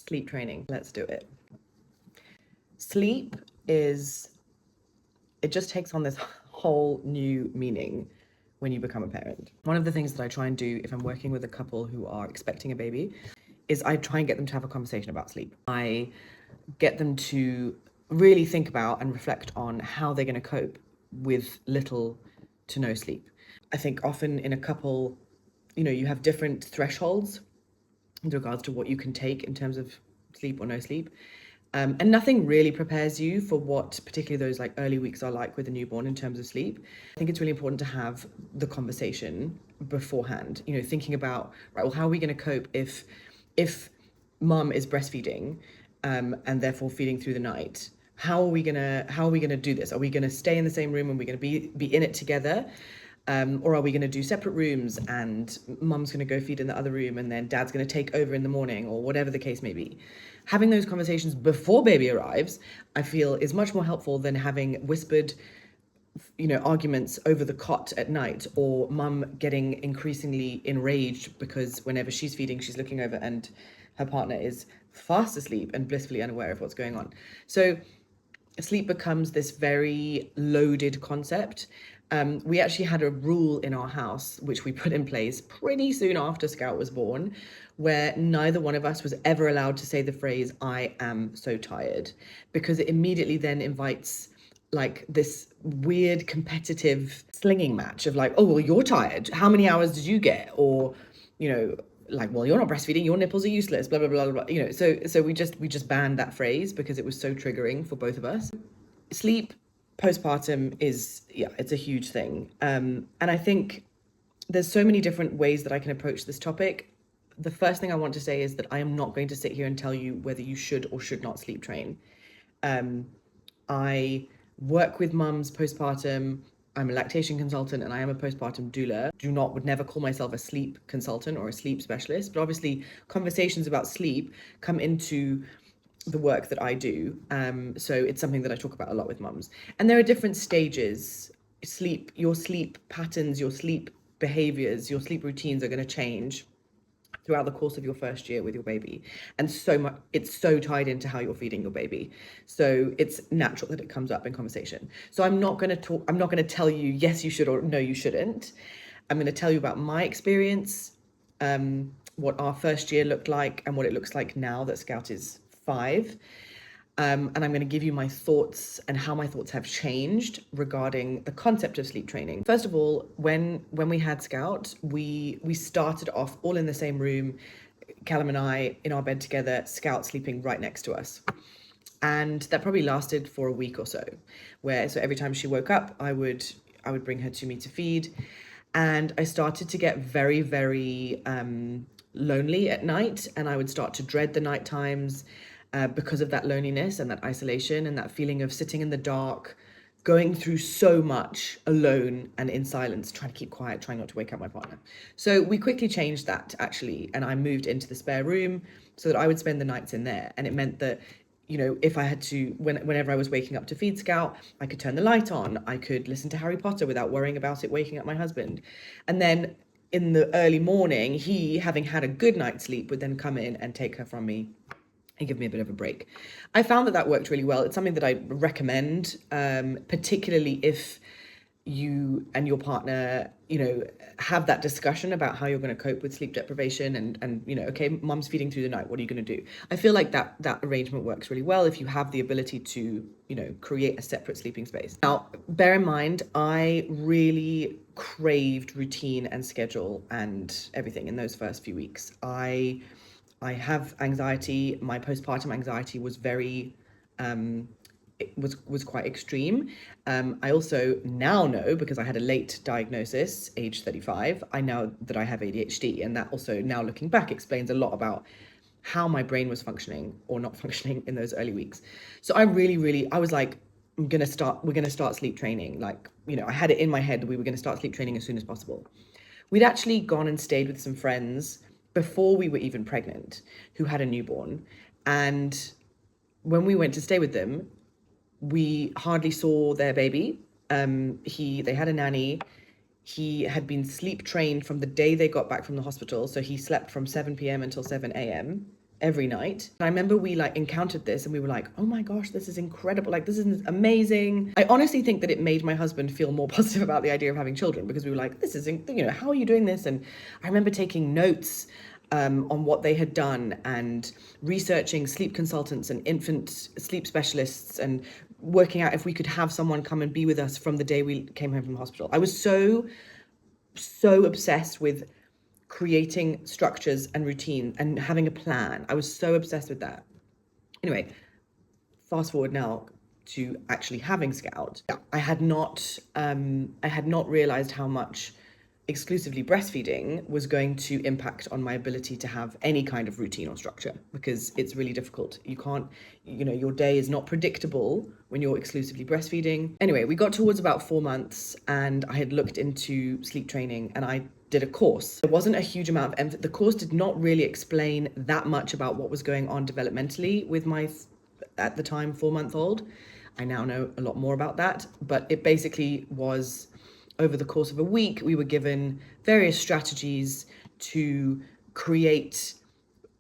Sleep training. Let's do it. Sleep is, it just takes on this whole new meaning when you become a parent. One of the things that I try and do if I'm working with a couple who are expecting a baby is I try and get them to have a conversation about sleep. I get them to really think about and reflect on how they're going to cope with little to no sleep. I think often in a couple, you have different thresholds with regards to what you can take in terms of sleep or no sleep. And nothing really prepares you for what particularly those like early weeks are like with a newborn in terms of sleep. I think it's really important to have the conversation beforehand, thinking about, right, well, how are we going to cope if mum is breastfeeding and therefore feeding through the night? How are we gonna do this? Are we gonna stay in the same room and we're gonna be in it together? Or are we going to do separate rooms and mum's going to go feed in the other room and then dad's going to take over in the morning, or whatever the case may be? Having those conversations before baby arrives, I feel, is much more helpful than having whispered, arguments over the cot at night, or mum getting increasingly enraged because whenever she's feeding, she's looking over and her partner is fast asleep and blissfully unaware of what's going on. So sleep becomes this very loaded concept. We actually had a rule in our house, which we put in place pretty soon after Scout was born, where neither one of us was ever allowed to say the phrase, "I am so tired," because it immediately then invites like this weird competitive slinging match of like, "Oh, well, you're tired. How many hours did you get?" Or, like, "Well, you're not breastfeeding, your nipples are useless," blah, blah, blah, blah. So we just banned that phrase because it was so triggering for both of us. Sleep postpartum is, it's a huge thing. And I think there's so many different ways that I can approach this topic. The first thing I want to say is that I am not going to sit here and tell you whether you should or should not sleep train. I work with mums postpartum. I'm a lactation consultant and I am a postpartum doula. Would never call myself a sleep consultant or a sleep specialist, but obviously conversations about sleep come into the work that I do. So it's something that I talk about a lot with mums. And there are different stages. Your sleep patterns, your sleep behaviors, your sleep routines are going to change throughout the course of your first year with your baby. And it's so tied into how you're feeding your baby. So it's natural that it comes up in conversation. So I'm not going to tell you, yes, you should, or no, you shouldn't. I'm going to tell you about my experience, what our first year looked like and what it looks like now that Scout is 5. And I'm going to give you my thoughts and how my thoughts have changed regarding the concept of sleep training. First of all, when we had Scout, we started off all in the same room, Callum and I in our bed together, Scout sleeping right next to us. And that probably lasted for a week or so, so every time she woke up, I would bring her to me to feed. And I started to get very, very lonely at night, and I would start to dread the night times because of that loneliness and that isolation and that feeling of sitting in the dark, going through so much alone and in silence, trying to keep quiet, trying not to wake up my partner. So we quickly changed that, actually, and I moved into the spare room so that I would spend the nights in there. And it meant that, if I had to, whenever I was waking up to feed Scout, I could turn the light on, I could listen to Harry Potter without worrying about it waking up my husband. And then in the early morning, he, having had a good night's sleep, would then come in and take her from me and give me a bit of a break. I found that worked really well. It's something that I recommend, particularly if you and your partner, have that discussion about how you're going to cope with sleep deprivation and okay, mum's feeding through the night, what are you going to do? I feel like that arrangement works really well if you have the ability to, create a separate sleeping space. Now, bear in mind, I really craved routine and schedule and everything in those first few weeks. I have anxiety. My postpartum anxiety was very, it was quite extreme. I also now know, because I had a late diagnosis, age 35, I know that I have ADHD, and that also, now looking back, explains a lot about how my brain was functioning or not functioning in those early weeks. So I was like, we're going to start sleep training. Like, I had it in my head that we were going to start sleep training as soon as possible. We'd actually gone and stayed with some friends before we were even pregnant who had a newborn. And when we went to stay with them, we hardly saw their baby. They had a nanny. He had been sleep trained from the day they got back from the hospital. So he slept from 7 p.m. until 7 a.m. every night. And I remember we like encountered this and we were like, oh my gosh, this is incredible. Like, this is amazing. I honestly think that it made my husband feel more positive about the idea of having children, because we were like, this is, how are you doing this? And I remember taking notes on what they had done and researching sleep consultants and infant sleep specialists and working out if we could have someone come and be with us from the day we came home from the hospital. I was so obsessed with creating structures and routine and having a plan. I was so obsessed with that. Anyway, fast forward now to actually having Scout. I had not realized how much exclusively breastfeeding was going to impact on my ability to have any kind of routine or structure, because it's really difficult. You can't, your day is not predictable when you're exclusively breastfeeding. Anyway, we got towards about 4 months and I had looked into sleep training and I did a course. There wasn't a huge amount of emphasis. The course did not really explain that much about what was going on developmentally with my, at the time, 4-month-old. I now know a lot more about that, but it basically was, over the course of a week, we were given various strategies to create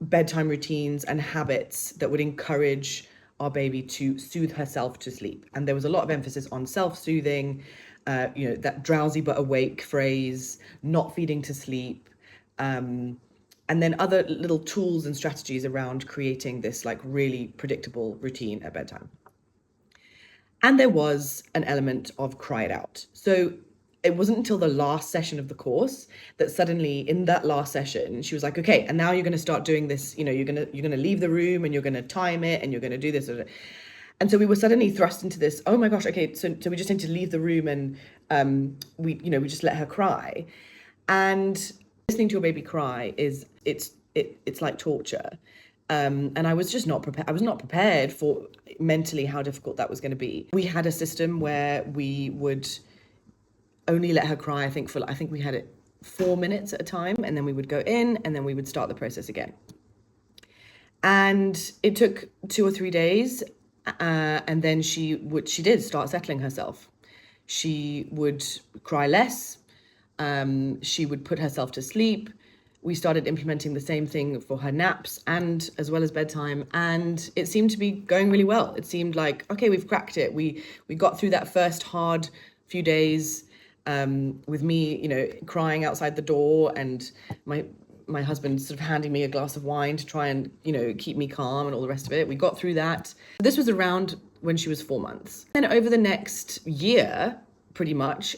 bedtime routines and habits that would encourage our baby to soothe herself to sleep. And there was a lot of emphasis on self-soothing, that drowsy but awake phrase, not feeding to sleep, and then other little tools and strategies around creating this like really predictable routine at bedtime. And there was an element of cry it out. So it wasn't until the last session of the course that suddenly, in that last session, she was like, okay, and now you're going to start doing this, you're going to leave the room and you're going to time it and you're going to do this. And so we were suddenly thrust into this, oh my gosh, okay, so we just need to leave the room and we just let her cry. And listening to your baby cry it's like torture. And I was just not prepared. I was not prepared for mentally how difficult that was going to be. We had a system where we would only let her cry, I think we had it 4 minutes at a time, and then we would go in and then we would start the process again. And it took 2 or 3 days, and then she did start settling herself. She would cry less, she would put herself to sleep. We started implementing the same thing for her naps and as well as bedtime, and it seemed to be going really well. It seemed like, okay, we've cracked it. We got through that first hard few days with me, crying outside the door and my husband sort of handing me a glass of wine to try and, keep me calm and all the rest of it. We got through that. This was around when she was 4 months. And over the next year, pretty much,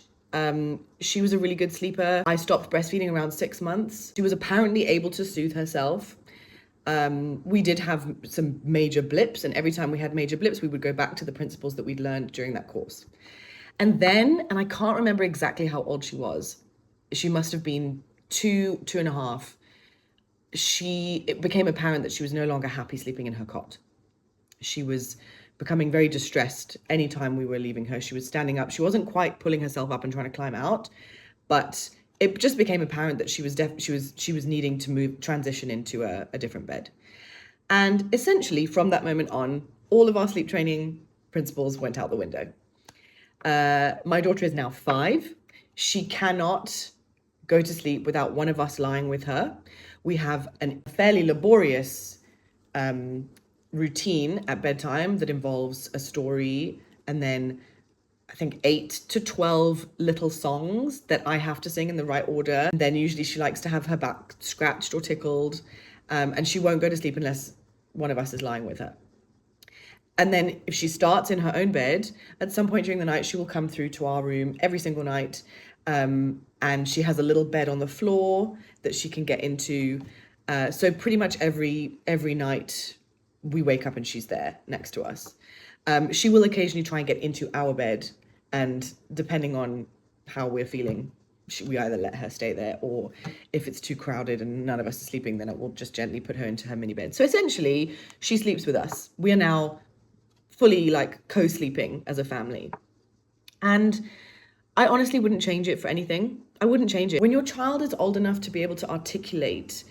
she was a really good sleeper. I stopped breastfeeding around 6 months. She was apparently able to soothe herself. We did have some major blips, and every time we had major blips, we would go back to the principles that we'd learned during that course. And then, and I can't remember exactly how old she was. She must have been 2.5. It became apparent that she was no longer happy sleeping in her cot. She was becoming very distressed anytime we were leaving her. She was standing up. She wasn't quite pulling herself up and trying to climb out, but it just became apparent that she was needing to transition into a different bed. And essentially, from that moment on, all of our sleep training principles went out the window. My daughter is now 5. She cannot go to sleep without one of us lying with her. We have a fairly laborious routine at bedtime that involves a story and then I think 8 to 12 little songs that I have to sing in the right order. And then usually she likes to have her back scratched or tickled, and she won't go to sleep unless one of us is lying with her. And then if she starts in her own bed, at some point during the night, she will come through to our room every single night. And she has a little bed on the floor that she can get into. So pretty much every night we wake up and she's there next to us. She will occasionally try and get into our bed, and depending on how we're feeling, we either let her stay there, or if it's too crowded and none of us are sleeping, then it will just gently put her into her mini bed. So essentially, she sleeps with us. We are now fully co-sleeping as a family. And I honestly wouldn't change it for anything. I wouldn't change it. When your child is old enough to be able to articulate,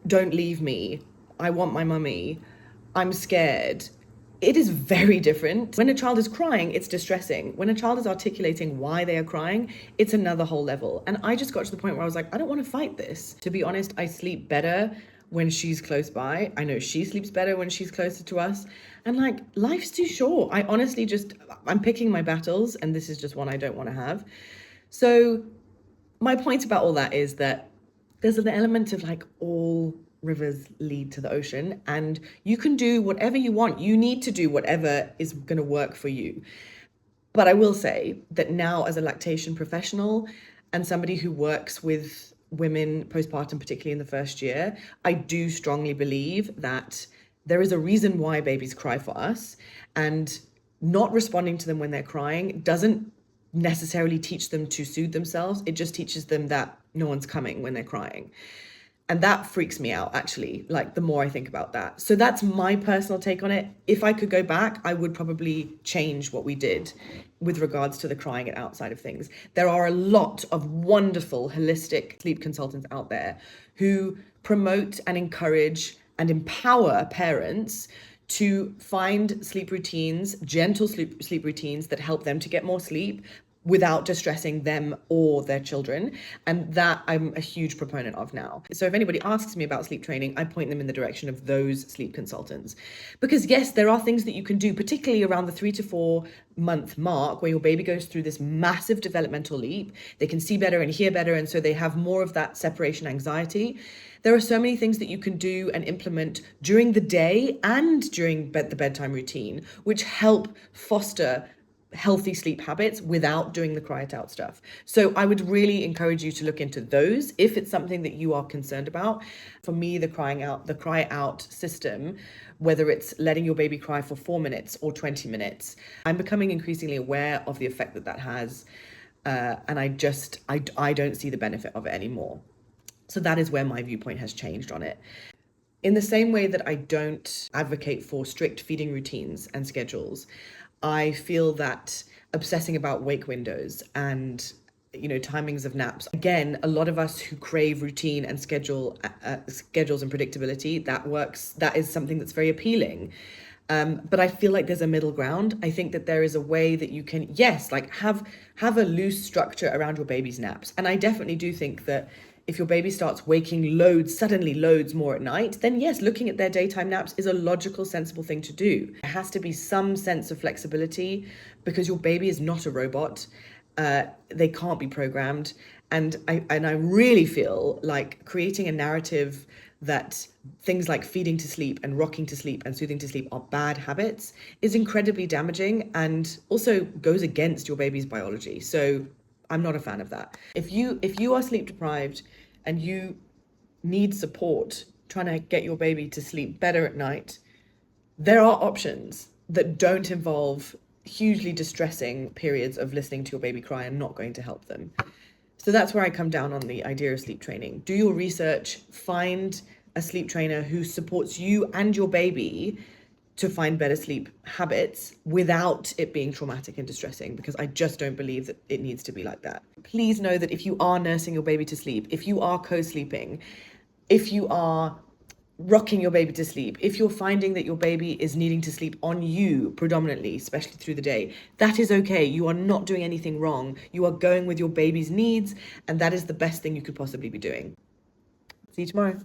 don't leave me, I want my mummy, I'm scared, it is very different. When a child is crying, it's distressing. When a child is articulating why they are crying, it's another whole level. And I just got to the point where I was like, I don't want to fight this. To be honest, I sleep better when she's close by. I know she sleeps better when she's closer to us. And like, life's too short. I honestly I'm picking my battles, and this is just one I don't want to have. So my point about all that is that there's an element of like, all rivers lead to the ocean, and you can do whatever you want. You need to do whatever is going to work for you. But I will say that now, as a lactation professional and somebody who works with women postpartum, particularly in the first year, I do strongly believe that there is a reason why babies cry for us, and not responding to them when they're crying doesn't necessarily teach them to soothe themselves. It just teaches them that no one's coming when they're crying. And that freaks me out, actually, like, the more I think about that. So that's my personal take on it. If I could go back, I would probably change what we did with regards to the crying and outside of things. There are a lot of wonderful holistic sleep consultants out there who promote and encourage and empower parents to find sleep routines, gentle sleep routines that help them to get more sleep without distressing them or their children. And that I'm a huge proponent of now. So if anybody asks me about sleep training, I point them in the direction of those sleep consultants. Because yes, there are things that you can do, particularly around the 3 to 4 month mark, where your baby goes through this massive developmental leap. They can see better and hear better, and so they have more of that separation anxiety. There are so many things that you can do and implement during the day and during the bedtime routine, which help foster healthy sleep habits without doing the cry it out stuff. So I would really encourage you to look into those if it's something that you are concerned about. For me, the cry out system, whether it's letting your baby cry for 4 minutes or 20 minutes, I'm becoming increasingly aware of the effect that has. And I don't see the benefit of it anymore. So that is where my viewpoint has changed on it. In the same way that I don't advocate for strict feeding routines and schedules, I feel that obsessing about wake windows and, timings of naps, again, a lot of us who crave routine and schedules and predictability, that is something that's very appealing. But I feel like there's a middle ground. I think that there is a way that you can, yes, like have a loose structure around your baby's naps. And I definitely do think that if your baby starts waking suddenly loads more at night, then yes, looking at their daytime naps is a logical, sensible thing to do. There has to be some sense of flexibility because your baby is not a robot. They can't be programmed. And I really feel like creating a narrative that things like feeding to sleep and rocking to sleep and soothing to sleep are bad habits is incredibly damaging and also goes against your baby's biology. So I'm not a fan of that. If you are sleep deprived and you need support trying to get your baby to sleep better at night, there are options that don't involve hugely distressing periods of listening to your baby cry and not going to help them. So that's where I come down on the idea of sleep training. Do your research, find a sleep trainer who supports you and your baby to find better sleep habits without it being traumatic and distressing, because I just don't believe that it needs to be like that. Please know that if you are nursing your baby to sleep, if you are co-sleeping, if you are rocking your baby to sleep, if you're finding that your baby is needing to sleep on you predominantly, especially through the day, that is okay. You are not doing anything wrong. You are going with your baby's needs, and that is the best thing you could possibly be doing. See you tomorrow.